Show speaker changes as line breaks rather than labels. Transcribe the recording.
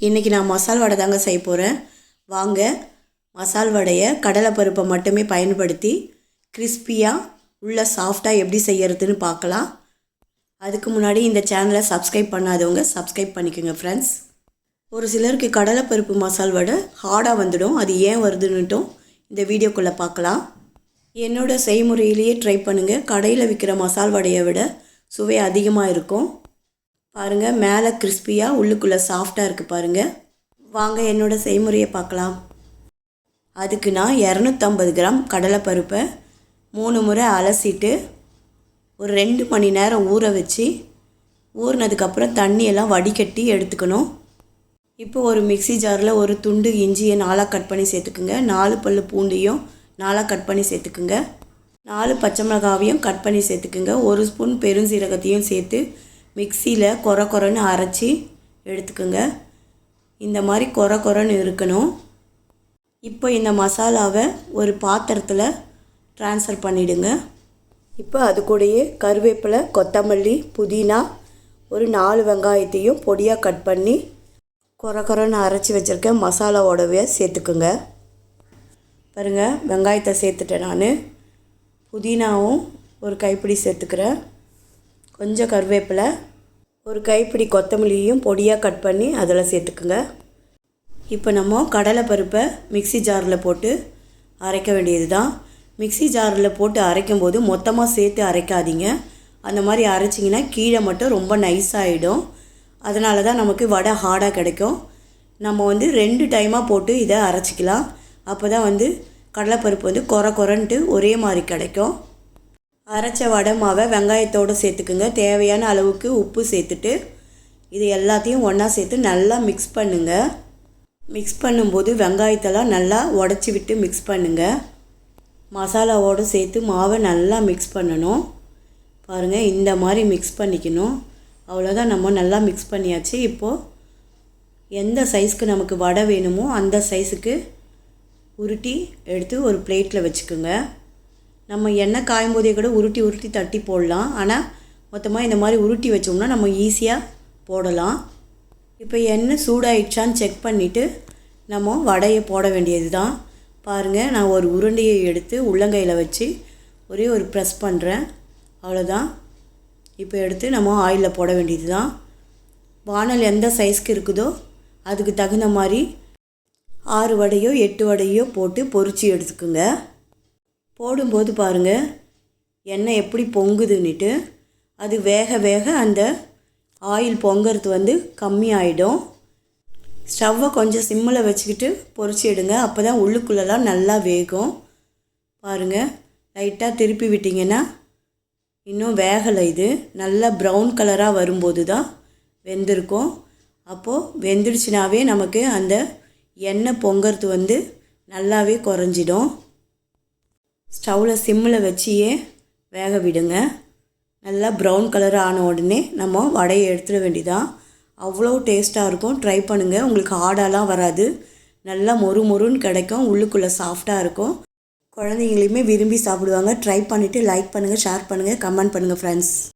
இன்றைக்கி நான் மசால் வடை தாங்க செய்ய போகிறேன். வாங்க மசால் வடையை கடலைப்பருப்பை மட்டுமே பயன்படுத்தி கிறிஸ்பியாக உள்ள சாஃப்டாக எப்படி செய்யறதுன்னு பார்க்கலாம். அதுக்கு முன்னாடி இந்த சேனலை சப்ஸ்கிரைப் பண்ணாதவங்க சப்ஸ்கிரைப் பண்ணிக்கோங்க ஃப்ரெண்ட்ஸ். ஒரு சிலருக்கு கடலைப்பருப்பு மசால் வடை ஹார்டாக வந்துடும். அது ஏன் வருதுன்னுட்டும் இந்த வீடியோக்குள்ளே பார்க்கலாம். என்னோடய செய்முறையிலேயே ட்ரை பண்ணுங்கள். கடையில் விற்கிற மசால் வடையை விட சுவை அதிகமாக இருக்கும். பாருங்கள், மேலே கிறிஸ்பியாக உள்ளுக்குள்ளே சாஃப்டாக இருக்குது பாருங்கள். வாங்க என்னோடய செய்முறையை பார்க்கலாம். அதுக்கு நான் 250 கிராம் கடலைப்பருப்பை 3 முறை அலசிட்டு ஒரு 2 மணி நேரம் ஊற வச்சு ஊறினதுக்கப்புறம் தண்ணியெல்லாம் வடிகட்டி எடுத்துக்கணும். இப்போ ஒரு மிக்ஸி ஜாரில் ஒரு துண்டு இஞ்சியை 4 கட் பண்ணி சேர்த்துக்குங்க. 4 பல்லு பூண்டையும் 4 கட் பண்ணி சேர்த்துக்குங்க. 4 பச்சை மிளகாவையும் கட் பண்ணி சேர்த்துக்குங்க. 1 ஸ்பூன் பெருஞ்சீரகத்தையும் சேர்த்து மிக்சியில் கொரன்னு அரைச்சி எடுத்துக்கோங்க. இந்த மாதிரி கொரன்னு இருக்கணும். இப்போ இந்த மசாலாவை ஒரு பாத்திரத்தில் ட்ரான்ஸ்ஃபர் பண்ணிவிடுங்க. இப்போ அது கூடயே கருவேப்பிலை, கொத்தமல்லி, புதினா, ஒரு 4 வெங்காயத்தையும் பொடியாக கட் பண்ணி கொரன்னு அரைச்சி வச்சுருக்க மசாலாவோடவே சேர்த்துக்குங்க. பாருங்கள், வெங்காயத்தை சேர்த்துட்டேன். நான் புதினாவும் ஒரு கைப்பிடி சேர்த்துக்கிறேன். கொஞ்சம் கருவேப்பிலை, ஒரு கைப்பிடி கொத்தமல்லியும் பொடியாக கட் பண்ணி அதில் சேர்த்துக்குங்க. இப்போ நம்ம கடலைப்பருப்பை மிக்ஸி ஜாரில் போட்டு அரைக்க வேண்டியது தான். மிக்ஸி ஜாரில் போட்டு அரைக்கும் போது மொத்தமாக சேர்த்து அரைக்காதீங்க. அந்த மாதிரி அரைச்சிங்கன்னா கீழே மட்டும் ரொம்ப நைஸாகிடும். அதனால தான் நமக்கு வடை ஹார்டாக கிடைக்கும். நம்ம 2 டைமாக போட்டு இதை அரைச்சிக்கலாம். அப்போ தான் கடலைப்பருப்பு கொரன்ட்டு ஒரே மாதிரி கிடைக்கும். அரைச்ச வடை மாவை வெங்காயத்தோடு சேர்த்துக்குங்க. தேவையான அளவுக்கு உப்பு சேர்த்துட்டு இது எல்லாத்தையும் ஒன்றா சேர்த்து நல்லா மிக்ஸ் பண்ணுங்கள். மிக்ஸ் பண்ணும்போது வெங்காயத்தெல்லாம் நல்லா உடச்சி விட்டு மிக்ஸ் பண்ணுங்கள். மசாலாவோடு சேர்த்து மாவை நல்லா மிக்ஸ் பண்ணணும். பாருங்கள், இந்த மாதிரி மிக்ஸ் பண்ணிக்கணும். அவ்வளோதான், நம்ம நல்லா மிக்ஸ் பண்ணியாச்சு. இப்போது எந்த சைஸ்க்கு நமக்கு வடை வேணுமோ அந்த சைஸுக்கு உருட்டி எடுத்து ஒரு பிளேட்டில் வச்சுக்கோங்க. நம்ம எண்ணெய் காயும் போதே கூட உருட்டி தட்டி போடலாம். ஆனால் மொத்தமாக இந்த மாதிரி உருட்டி வச்சோம்னா நம்ம ஈஸியாக போடலாம். இப்போ எண்ணெய் சூடாயிடுச்சான்னு செக் பண்ணிவிட்டு நம்ம வடையை போட வேண்டியது தான். பாருங்கள், நான் ஒரு உருண்டையை எடுத்து உள்ளங்கையில் வச்சு ஒரே ஒரு ப்ரெஸ் பண்ணுறேன். அவ்வளோதான். இப்போ எடுத்து நம்ம ஆயிலில் போட வேண்டியது தான். வானல் எந்த சைஸ்க்கு இருக்குதோ அதுக்கு தகுந்த மாதிரி 6 வடையோ 8 வடையோ போட்டு பொரித்து எடுத்துக்குங்க. போடும்போது பாருங்கள் எண்ணெய் எப்படி பொங்குதுன்னுட்டு. அது வேக அந்த ஆயில் பொங்கிறது கம்மியாயிடும். ஸ்டவ்வை கொஞ்சம் சிம்மில் வச்சுக்கிட்டு பொரிச்சு எடுங்க. அப்போ தான் உள்ளுக்குள்ளெல்லாம் நல்லா வேகும். பாருங்கள், லைட்டாக திருப்பி விட்டிங்கன்னா இன்னும் வேகலை. இது நல்லா ப்ரௌன் கலராக வரும்போது தான் வெந்திருக்கும். அப்போது வெந்துடுச்சுனாவே நமக்கு அந்த எண்ணெய் பொங்கிறது நல்லாவே குறைஞ்சிடும். ஸ்டவ்வில் சிம்மில் வச்சியே வேக விடுங்க. நல்லா ப்ரௌன் கலர் ஆன உடனே நம்ம வடையை எடுத்துட வேண்டியதான். அவ்வளோ டேஸ்ட்டாக இருக்கும். ட்ரை பண்ணுங்கள். உங்களுக்கு ஹார்டாலாம் வராது. நல்லா மொறுன்னு கிடைக்கும். உள்ளுக்குள்ளே சாஃப்டாக இருக்கும். குழந்தைங்களையுமே விரும்பி சாப்பிடுவாங்க. ட்ரை பண்ணிவிட்டு லைக் பண்ணுங்கள், ஷேர் பண்ணுங்கள், கமெண்ட் பண்ணுங்கள் ஃப்ரெண்ட்ஸ்.